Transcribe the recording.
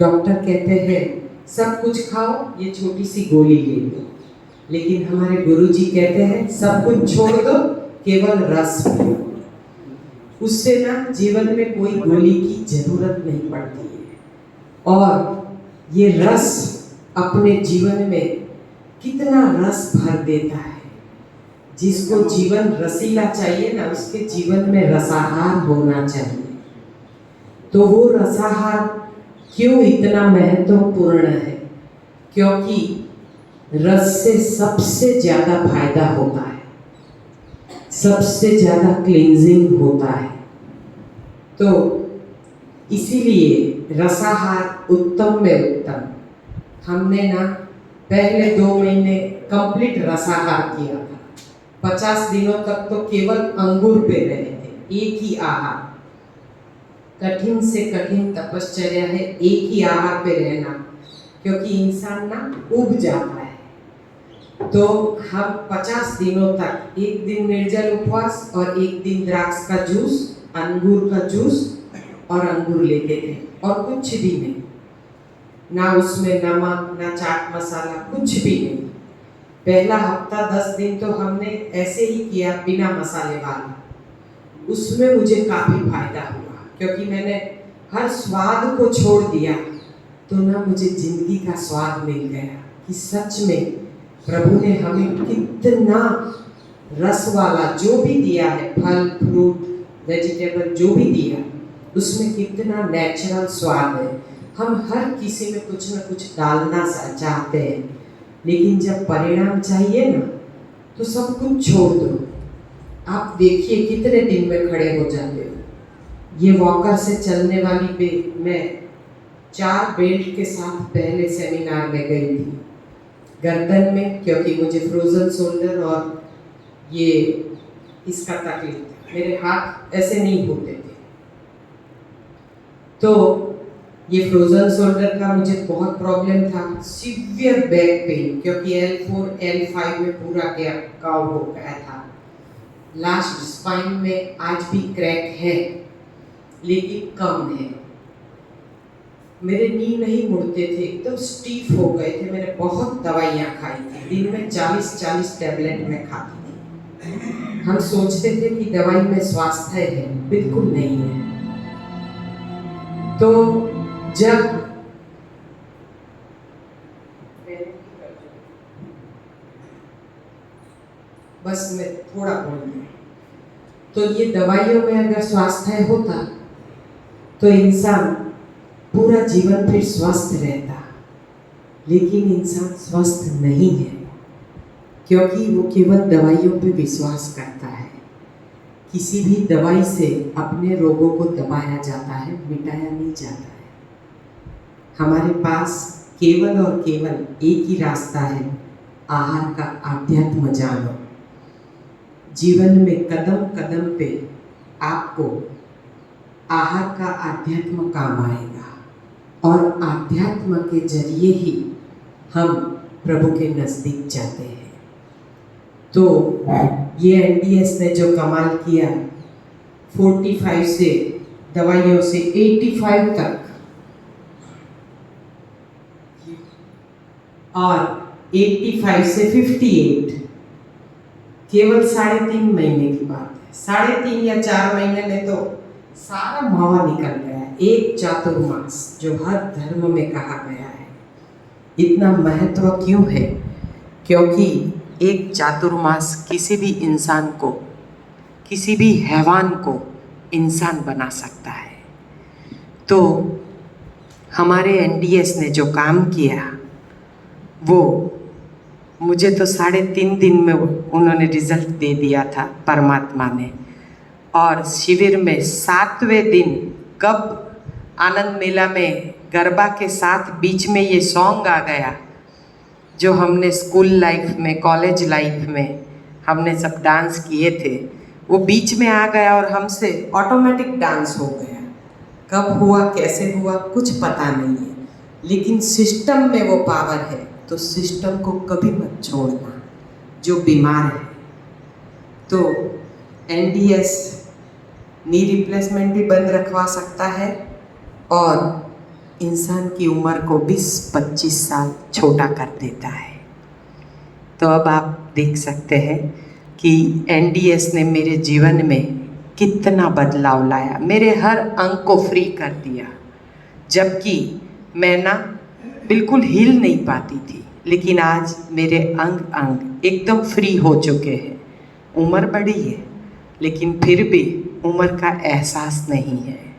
Doctor कहते हैं सब कुछ खाओ, ये छोटी सी गोली ले लो, लेकिन हमारे गुरुजी कहते हैं सब कुछ छोड़ दो, केवल रस पियो। उससे ना जीवन में कोई गोली की जरूरत नहीं पड़ती है। और ये रस अपने जीवन में कितना रस भर देता है। जिसको जीवन रसीला चाहिए ना, उसके जीवन में रसाहार होना चाहिए। तो वो रसाहार क्यों इतना महत्वपूर्ण है? क्योंकि रस से सबसे ज्यादा फायदा होता है, सबसे ज्यादा क्लींजिंग होता है। तो इसीलिए रसाहार उत्तम में उत्तम। हमने ना पहले 2 महीने कंप्लीट रसाहार किया था। 50 दिनों तक तो केवल अंगूर पे रहे थे, एक ही आहार। कठिन से कठिन तपश्चर्या है एक ही आहार पे रहना, क्योंकि इंसान ना उब जाता है। तो हम 50 दिनों तक एक दिन निर्जल उपवास और एक दिन द्राक्ष का जूस, अंगूर का जूस और अंगूर लेते थे, और कुछ भी नहीं, ना उसमें नमक ना चाट मसाला, कुछ भी नहीं। पहला हफ्ता 10 दिन तो हमने ऐसे ही किया बिना मसाले वाला। उसमें मुझे काफ़ी फायदा हुआ, क्योंकि मैंने हर स्वाद को छोड़ दिया। तो ना मुझे जिंदगी का स्वाद मिल गया कि सच में प्रभु ने हमें कितना रस वाला जो भी दिया है, फल फ्रूट वेजिटेबल जो भी दिया, उसमें कितना नेचुरल स्वाद है। हम हर किसी में कुछ न कुछ डालना चाहते हैं, लेकिन जब परिणाम चाहिए ना, तो सब कुछ छोड़ दो। आप देखिए कितने दिन में खड़े हो जाते हो। ये वॉकर से चलने वाली पे मैं 4 बेल्ट के साथ पहले सेमिनार में गई थी। गर्दन में, क्योंकि मुझे फ्रोजन शोल्डर और ये इसका तकलीफ था, मेरे हाथ ऐसे नहीं होते थे। तो ये फ्रोजन शोल्डर का मुझे बहुत प्रॉब्लम था, सीवियर बैक पेन, क्योंकि L4 L5 में पूरा गैप हो गया था। लास्ट स्पाइन में आज भी क्रैक है, लेकिन कम है। मेरे नी नहीं मुड़ते थे, एकदम स्टीफ हो गए थे। मैंने बहुत दवाइयाँ खाई थी, दिन में 40-40 टैबलेट में खाती थी। हम सोचते थे कि दवाई में स्वास्थ्य है, बिल्कुल नहीं है। तो जब बस मैं थोड़ा बोल दूँ, तो ये दवाइयों में अगर स्वास्थ्य होता तो इंसान पूरा जीवन फिर स्वस्थ रहता, लेकिन इंसान स्वस्थ नहीं है, क्योंकि वो केवल दवाइयों पे विश्वास करता है। किसी भी दवाई से अपने रोगों को दबाया जाता है, मिटाया नहीं जाता है। हमारे पास केवल और केवल एक ही रास्ता है, आहार का आध्यात्म जानो। जीवन में कदम कदम पे आपको आहार का आध्यात्म काम आएगा, और आध्यात्म के जरिए ही हम प्रभु के नज़दीक जाते हैं। तो ये NDS ने जो कमाल किया, 45 से दवाइयों से 85 तक, और 85 से 58, केवल 3.5 महीने की बात है। 3.5 या 4 महीने में तो सारा मावा निकल गया। एक चातुर्मास जो हर धर्म में कहा गया है, इतना महत्व क्यों है? क्योंकि एक चातुर्मास किसी भी इंसान को, किसी भी हैवान को इंसान बना सकता है। तो हमारे NDS ने जो काम किया, वो मुझे तो 3.5 दिन में उन्होंने रिजल्ट दे दिया था परमात्मा ने। और शिविर में 7वें दिन, कब आनंद मेला में गरबा के साथ बीच में ये सॉन्ग आ गया, जो हमने स्कूल लाइफ में, कॉलेज लाइफ में हमने सब डांस किए थे, वो बीच में आ गया और हमसे ऑटोमेटिक डांस हो गया। कब हुआ, कैसे हुआ, कुछ पता नहीं है, लेकिन सिस्टम में वो पावर है। तो सिस्टम को कभी मत छोड़ना जो बीमार है। तो NDS नी रिप्लेसमेंट भी बंद रखवा सकता है, और इंसान की उम्र को 20-25 साल छोटा कर देता है। तो अब आप देख सकते हैं कि एनडीएस ने मेरे जीवन में कितना बदलाव लाया, मेरे हर अंग को फ्री कर दिया। जबकि मैं ना बिल्कुल हिल नहीं पाती थी, लेकिन आज मेरे अंग अंग एकदम फ्री हो चुके हैं। उम्र बड़ी है, लेकिन फिर भी उम्र का एहसास नहीं है।